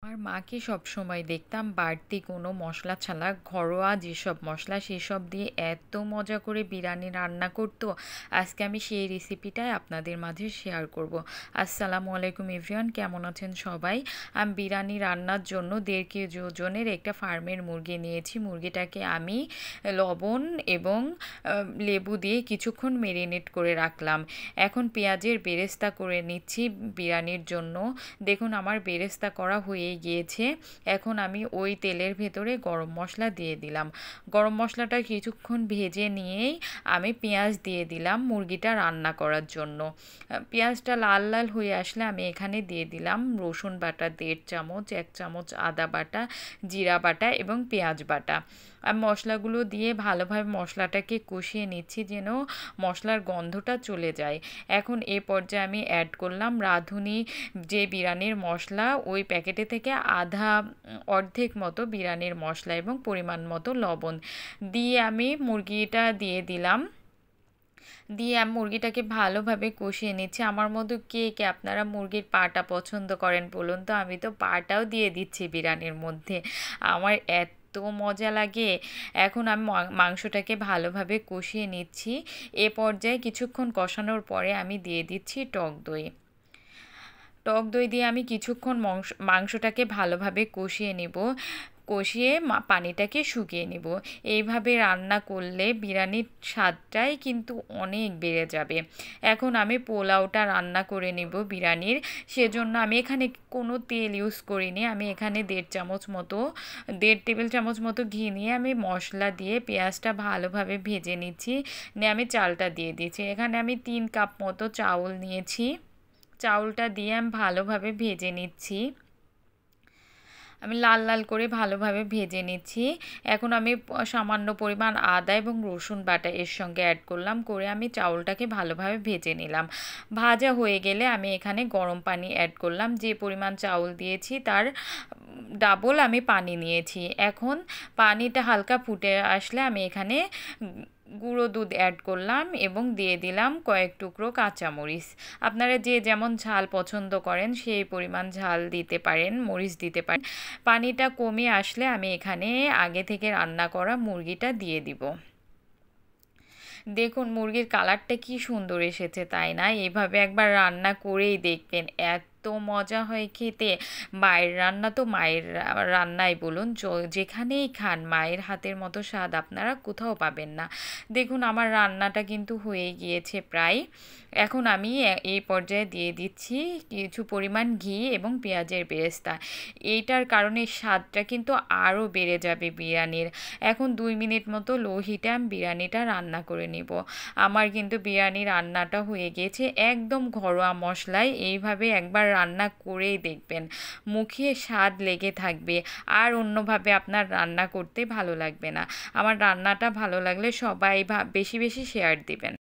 আমার মাকে সবসময় দেখতাম বাড়তি কোনো মশলা ছাড়া ঘরোয়া যেসব মশলা সেসব দিয়ে এত মজা করে বিরিয়ানি রান্না করতো। আজকে আমি সেই রেসিপিটাই আপনাদের মাঝে শেয়ার করব। আসসালামু আলাইকুম এভরিওয়ান, কেমন আছেন সবাই? আমি বিরিয়ানি রান্নার জন্য 1.5 কেজি ওজনের একটা ফার্মের মুরগি নিয়েছি। মুরগিটাকে আমি লবণ এবং লেবু দিয়ে কিছুক্ষণ মেরিনেট করে রাখলাম। এখন পেঁয়াজের বেরেস্তা করে নিচ্ছি বিরিয়ানির জন্য। দেখুন আমার বেরেস্তা করা হয়ে গিয়েছে। এখন আমি ওই তেলের ভেতরে গরম মশলা দিয়ে দিলাম। গরম মশলাটা কিছুক্ষণ ভেজে নিয়েই আমি পেঁয়াজ দিয়ে দিলাম মুরগিটা রান্না করার জন্য। পেঁয়াজটা লাল লাল হয়ে আসলে আমি এখানে দিয়ে দিলাম রসুন বাটা 1.5 চামচ, 1 চামচ আদা বাটা, জিরা বাটা এবং পেঁয়াজ বাটা। আর মশলাগুলো দিয়ে ভালোভাবে মশলাটাকে কষিয়ে নিচ্ছি যেন মশলার গন্ধটা চলে যায়। এখন এ পর্যায়ে আমি অ্যাড করলাম রাঁধুনি যে বিরিয়ানির মশলা, ওই প্যাকেটে থেকে অর্ধেক মতো বিরিয়ানির মশলা এবং পরিমাণ মতো লবণ দিয়ে আমি মুরগিটা দিয়ে দিলাম। দিয়ে আমি মুরগিটাকে ভালোভাবে কষিয়ে নিচ্ছি। আমার মতো কে কে আপনারা মুরগির পাটা পছন্দ করেন বলুন তো? আমি তো পাটাও দিয়ে দিচ্ছি বিরিয়ানির মধ্যে, আমার এত মজা লাগে। এখন আমি মাংসটাকে ভালোভাবে কষিয়ে নিচ্ছি। এ পর্যায়ে কিছুক্ষণ কষানোর পরে আমি দিয়ে দিচ্ছি টক দই। টক দই দিয়ে আমি কিছুক্ষণ মাংসটাকে ভালোভাবে কষিয়ে নেব। কষিয়ে পানিটাকে শুকিয়ে নেব। এইভাবে রান্না করলে বিরিয়ানির স্বাদটাই কিন্তু অনেক বেড়ে যাবে। এখন আমি পোলাওটা রান্না করে নেব বিরিয়ানির। সেজন্য আমি এখানে কোনো তেল ইউজ করিনি। আমি এখানে 1.5 টেবিল চামচ মতো ঘি নিয়ে আমি মশলা দিয়ে পেঁয়াজটা ভালোভাবে ভেজে নিচ্ছি। নিয়ে আমি চালটা দিয়ে দিচ্ছি। এখানে আমি 3 কাপ মতো চাউল নিয়েছি। চাউলটা দিয়ে আমি ভালোভাবে ভেজে নিচ্ছি। আমি লাল লাল করে ভালোভাবে ভেজে নিচ্ছি। এখন আমি সামান্য পরিমাণ আদা এবং রসুন বাটা এর সঙ্গে অ্যাড করলাম, করে আমি চাউলটাকে ভালোভাবে ভেজে নিলাম। ভাজা হয়ে গেলে আমি এখানে গরম পানি অ্যাড করলাম। যে পরিমাণ চাউল দিয়েছি তার ডাবল আমি পানি নিয়েছি। এখন পানিটা হালকা ফুটে আসলে আমি এখানে গুঁড়ো দুধ অ্যাড করলাম এবং দিয়ে দিলাম কয়েক টুকরো কাঁচামরিচ। আপনারা যে যেমন ঝাল পছন্দ করেন সেই পরিমাণ ঝাল দিতে পারেন, মরিচ দিতে পারেন। পানিটা কমে আসলে আমি এখানে আগে থেকে রান্না করা মুরগিটা দিয়ে দিব। দেখুন মুরগির কালারটা কি সুন্দর এসেছে, তাই না? এভাবে একবার রান্না করেই দেখবেন, এত মজা হয় খেতে। মায়ের রান্না তো মায়ের রান্নাই বলুন, যেখানেই খান মায়ের হাতের মতো স্বাদ আপনারা কোথাও পাবেন না। দেখুন আমার রান্নাটা কিন্তু হয়ে গিয়েছে প্রায়। এখন আমি এই পর্যায়ে দিয়ে দিচ্ছি কিছু পরিমাণ ঘি এবং পেঁয়াজের বেরেস্তা। এইটার কারণে স্বাদটা কিন্তু আরও বেড়ে যাবে বিরিয়ানির। এখন 2 মিনিট মতো লো হিটে আমি বিরিয়ানিটা রান্না করে নিব। আমার কিন্তু বিরিয়ানি রান্নাটা হয়ে গিয়েছে একদম ঘরোয়া মশলায়। এইভাবে একবার রান্না করেই দেখবেন, মুখে স্বাদ লেগে থাকবে, আর অন্যভাবে আপনার রান্না করতে ভালো লাগবে না। আমার রান্নাটা ভালো লাগলে সবাই বেশি বেশি শেয়ার দিবেন।